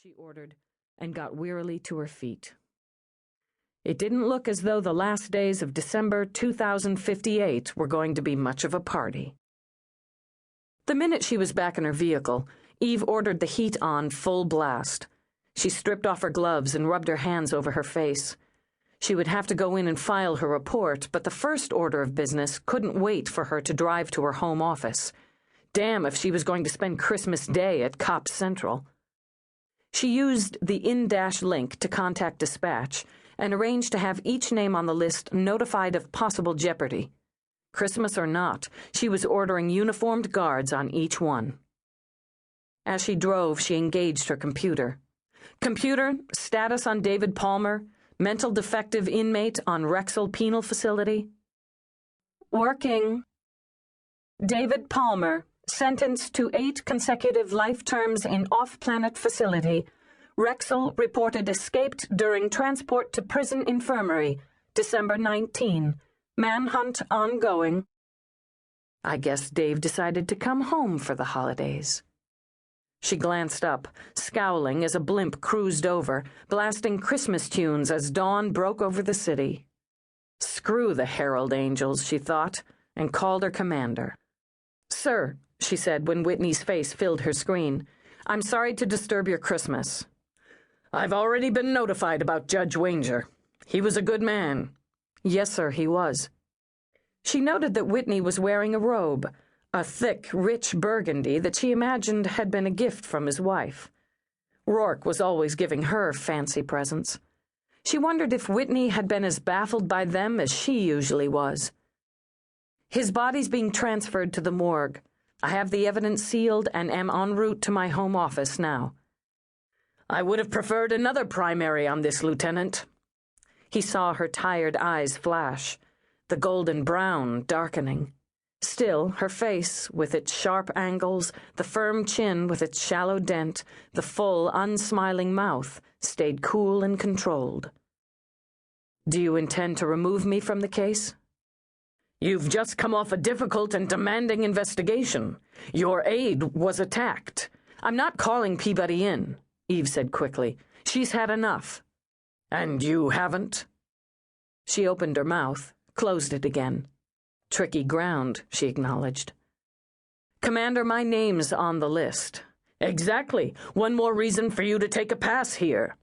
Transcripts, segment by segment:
she ordered, and got wearily to her feet. It didn't look as though the last days of December 2058 were going to be much of a party. The minute she was back in her vehicle, Eve ordered the heat on full blast. She stripped off her gloves and rubbed her hands over her face. She would have to go in and file her report, but the first order of business couldn't wait for her to drive to her home office. Damn if she was going to spend Christmas Day at Cop Central. She used the in-dash link to contact dispatch and arranged to have each name on the list notified of possible jeopardy. Christmas or not, she was ordering uniformed guards on each one. As she drove, she engaged her computer. Computer, status on David Palmer, mental defective inmate on Wrexham Penal Facility. Working. David Palmer, sentenced to 8 consecutive life terms in off-planet facility. Wrexham reported escaped during transport to prison infirmary, December 19. Manhunt ongoing. I guess Dave decided to come home for the holidays. She glanced up, scowling as a blimp cruised over, blasting Christmas tunes as dawn broke over the city. Screw the Herald Angels, she thought, and called her commander. Sir, she said when Whitney's face filled her screen, I'm sorry to disturb your Christmas. I've already been notified about Judge Wanger. He was a good man. Yes, sir, he was. She noted that Whitney was wearing a robe, a thick, rich burgundy that she imagined had been a gift from his wife. Roarke was always giving her fancy presents. She wondered if Whitney had been as baffled by them as she usually was. His body's being transferred to the morgue. I have the evidence sealed and am en route to my home office now. I would have preferred another primary on this, Lieutenant. He saw her tired eyes flash, the golden brown darkening. Still, her face, with its sharp angles, the firm chin with its shallow dent, the full, unsmiling mouth, stayed cool and controlled. Do you intend to remove me from the case? You've just come off a difficult and demanding investigation. Your aide was attacked. I'm not calling Peabody in, Eve said quickly. She's had enough. And you haven't? She opened her mouth, closed it again. Tricky ground, she acknowledged. Commander, my name's on the list. Exactly. One more reason for you to take a pass here.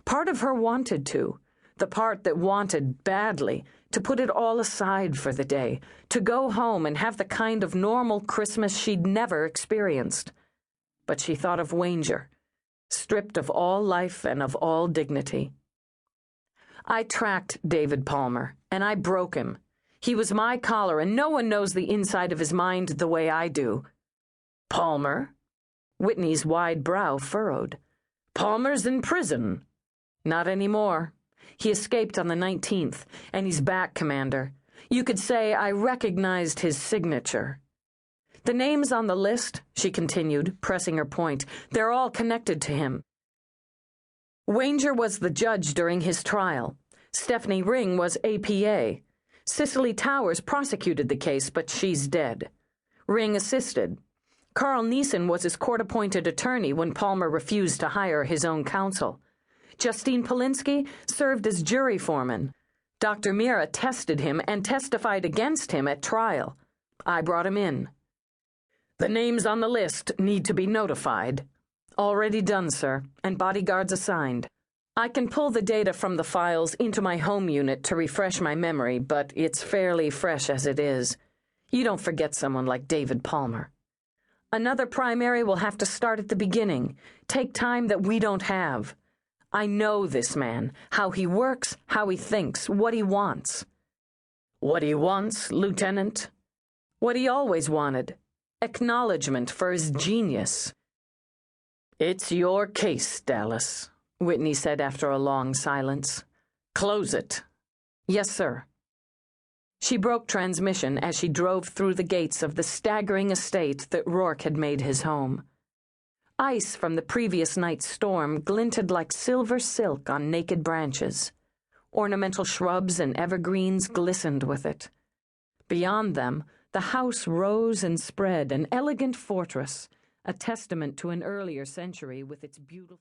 Part of her wanted to. The part that wanted badly, to put it all aside for the day, to go home and have the kind of normal Christmas she'd never experienced. But she thought of Wanger, stripped of all life and of all dignity. I tracked David Palmer, and I broke him. He was my collar, and no one knows the inside of his mind the way I do. Palmer? Whitney's wide brow furrowed. Palmer's in prison. Not anymore. He escaped on the 19th, and he's back, Commander. You could say I recognized his signature. The names on the list, she continued, pressing her point, they're all connected to him. Wanger was the judge during his trial. Stephanie Ring was APA. Cicely Towers prosecuted the case, but she's dead. Ring assisted. Carl Neeson was his court-appointed attorney when Palmer refused to hire his own counsel. Justine Polinsky served as jury foreman. Dr. Mira tested him and testified against him at trial. I brought him in. The names on the list need to be notified. Already done, sir, and bodyguards assigned. I can pull the data from the files into my home unit to refresh my memory, but it's fairly fresh as it is. You don't forget someone like David Palmer. Another primary will have to start at the beginning, take time that we don't have. I know this man, how he works, how he thinks, what he wants. What he wants, Lieutenant? What he always wanted. Acknowledgement for his genius. It's your case, Dallas, Whitney said after a long silence. Close it. Yes, sir. She broke transmission as she drove through the gates of the staggering estate that Roarke had made his home. Ice from the previous night's storm glinted like silver silk on naked branches. Ornamental shrubs and evergreens glistened with it. Beyond them, the house rose and spread, an elegant fortress, a testament to an earlier century with its beautiful